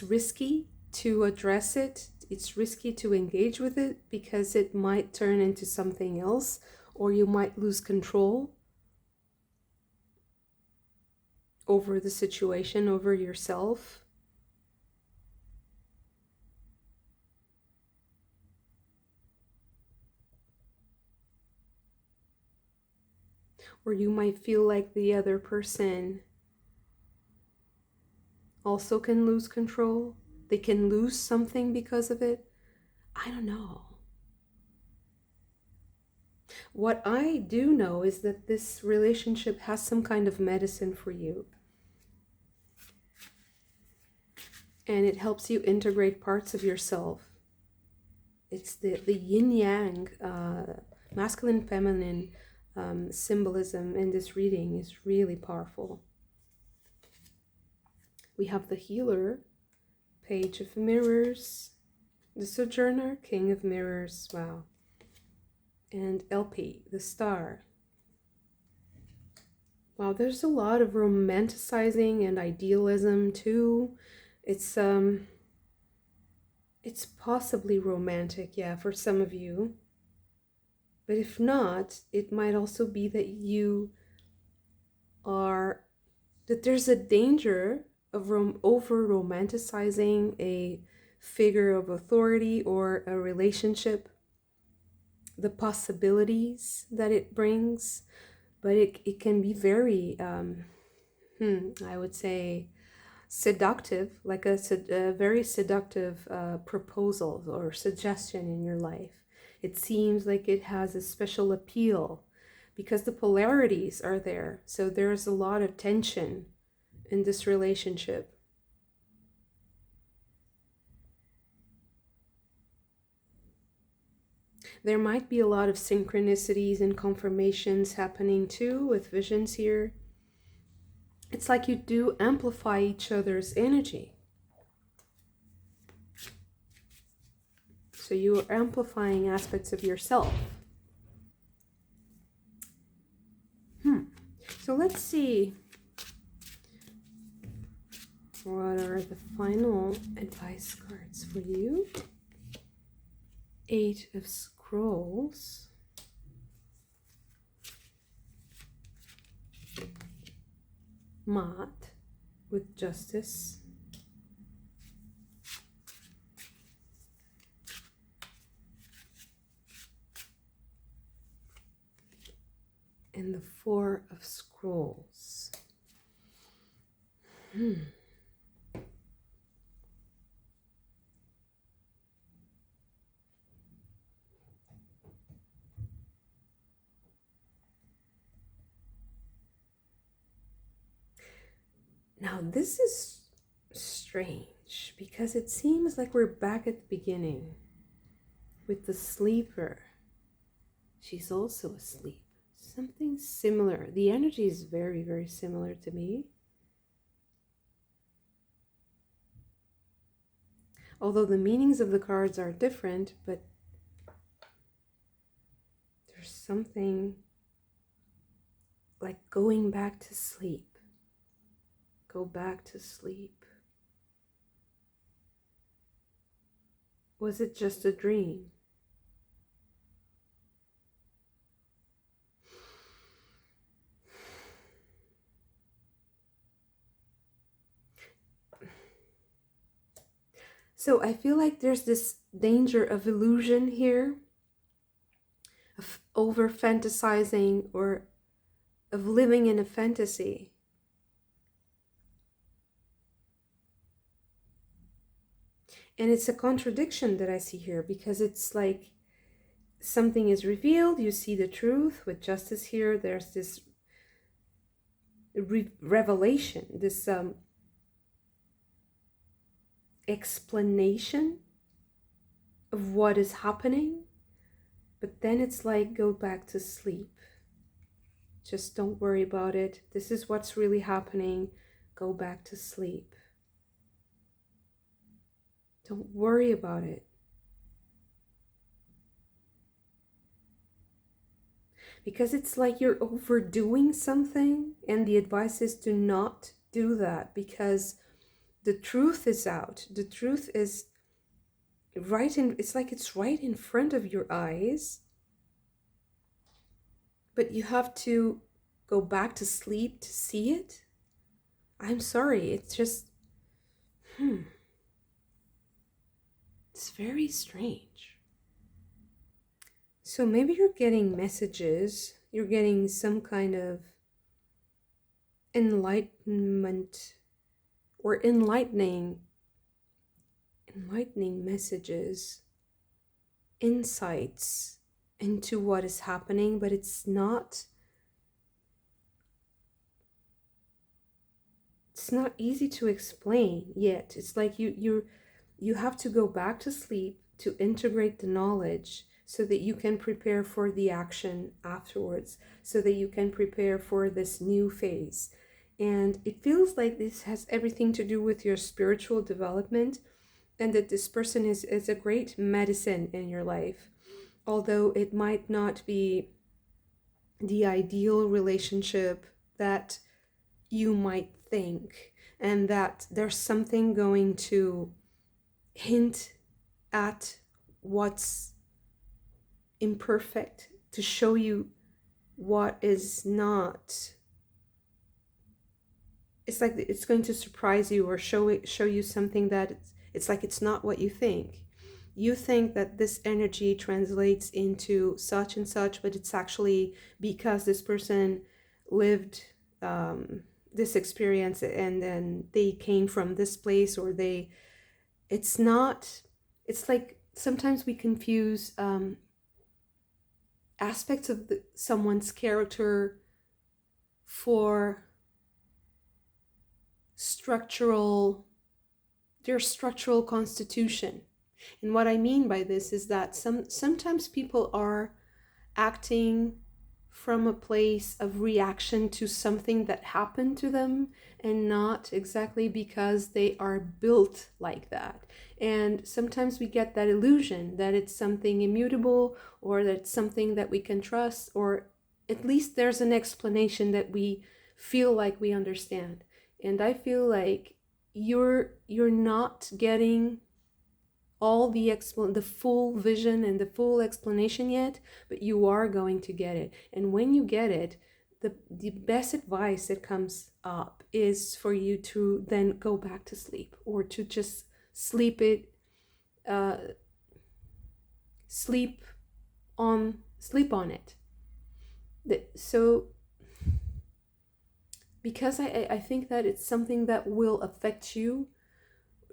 risky to address it. It's risky to engage with it because it might turn into something else, or you might lose control over the situation, over yourself. Or you might feel like the other person also can lose control. They can lose something because of it. I don't know. What I do know is that this relationship has some kind of medicine for you. And it helps you integrate parts of yourself. It's the yin yang, masculine, feminine symbolism in this reading is really powerful. We have the healer, Page of Mirrors, the Sojourner, King of Mirrors, wow. And LP, the Star. Wow, there's a lot of romanticizing and idealism too. It's possibly romantic, yeah, for some of you. But if not, it might also be that that there's a danger of over romanticizing a figure of authority or a relationship, the possibilities that it brings, but it can be very, I would say, seductive, like a very seductive proposal or suggestion in your life. It seems like it has a special appeal because the polarities are there. So there's a lot of tension in this relationship. There might be a lot of synchronicities and confirmations happening too with visions here. It's like you do amplify each other's energy. So you are amplifying aspects of yourself. So let's see. What are the final advice cards for you? 8 of Scrolls. Maat with Justice. And the 4 of Scrolls. Now this is strange. because it seems like we're back at the beginning with the sleeper. She's also asleep. Something similar. The energy is very, very similar to me. Although the meanings of the cards are different, but there's something like going back to sleep. Go back to sleep. Was it just a dream? So I feel like there's this danger of illusion here, of over fantasizing or of living in a fantasy. And it's a contradiction that I see here, because it's like something is revealed, you see the truth. With justice here, there's this revelation, this explanation of what is happening. But then it's like, go back to sleep. Just don't worry about it. This is what's really happening. Go back to sleep. Don't worry about it. Because it's like you're overdoing something, and the advice is to not do that, because the truth is out. The truth is right in, it's like it's right in front of your eyes. But you have to go back to sleep to see it. I'm sorry, it's just, it's very strange. So maybe you're getting messages, you're getting some kind of enlightenment or enlightening messages, insights into what is happening, but it's not easy to explain yet. It's like you have to go back to sleep to integrate the knowledge, so that you can prepare for the action afterwards, so that you can prepare for this new phase. And it feels like this has everything to do with your spiritual development, and that this person is a great medicine in your life, although it might not be the ideal relationship that you might think, and that there's something going to hint at what's imperfect, to show you what is not. It's like it's going to surprise you, or show you something that it's like it's not what you think. You think that this energy translates into such and such, but it's actually because this person lived this experience, and then they came from this place, or it's not. It's like sometimes we confuse aspects of someone's character for their structural constitution. And what I mean by this is that sometimes people are acting from a place of reaction to something that happened to them, and not exactly because they are built like that. And sometimes we get that illusion that it's something immutable, or that it's something that we can trust, or at least there's an explanation that we feel like we understand. And I feel like you're not getting all the full vision and the full explanation yet, but you are going to get it. And when you get it, the best advice that comes up is for you to then go back to sleep, or to just sleep on it. So because I think that it's something that will affect you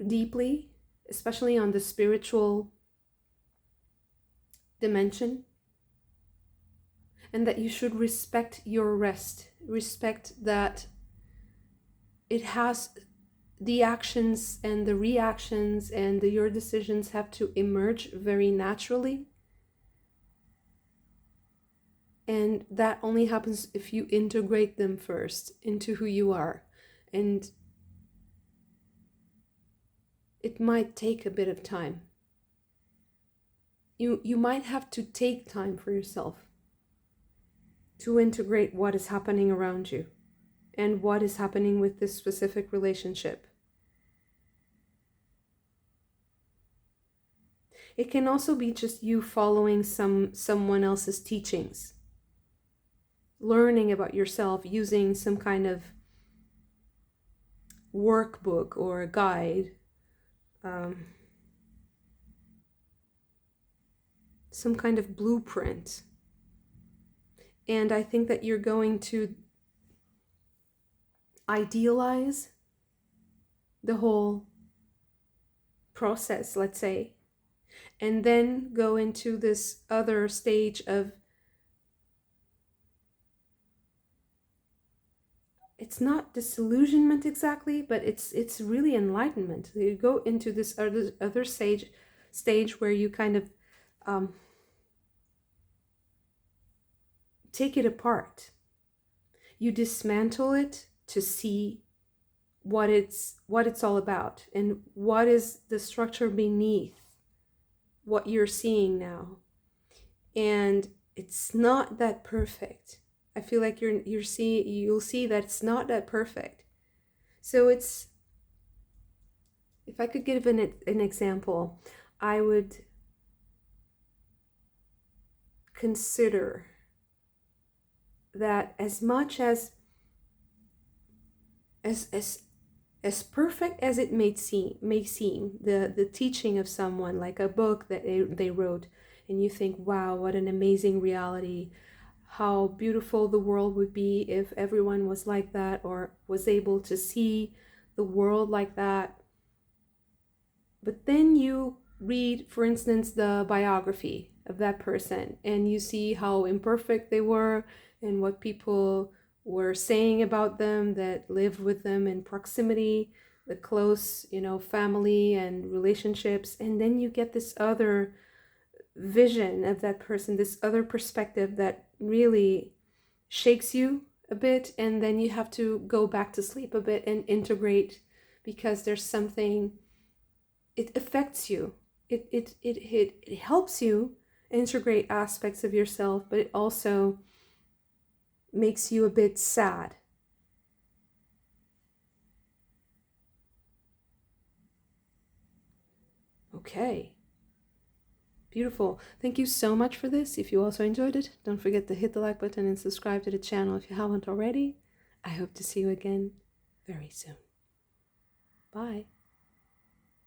deeply, especially on the spiritual dimension, and that you should respect your rest, respect that it has the actions and the reactions and your decisions have to emerge very naturally. And that only happens if you integrate them first into who you are. And it might take a bit of time. You might have to take time for yourself to integrate what is happening around you and what is happening with this specific relationship. It can also be just you following someone else's teachings, learning about yourself using some kind of workbook or a guide, some kind of blueprint. And I think that you're going to idealize the whole process, let's say, and then go into this other stage of, it's not disillusionment exactly, but it's really enlightenment. You go into this other stage where you kind of take it apart. You dismantle it to see what it's all about and what is the structure beneath what you're seeing now. And it's not that perfect. I feel like you'll see that it's not that perfect. So it's, if I could give an example, I would consider that as much as perfect as it may seem, the teaching of someone, like a book that they wrote, and you think, wow, what an amazing reality, how beautiful the world would be if everyone was like that or was able to see the world like that. But then you read, for instance, the biography of that person, and you see how imperfect they were and what people were saying about them that lived with them in proximity, the close, family and relationships. And then you get this other vision of that person, this other perspective that really shakes you a bit. And then you have to go back to sleep a bit and integrate, because there's something, it affects you. It helps you integrate aspects of yourself, but it also makes you a bit sad. Okay. Beautiful. Thank you so much for this. If you also enjoyed it, don't forget to hit the like button and subscribe to the channel if you haven't already. I hope to see you again very soon. Bye.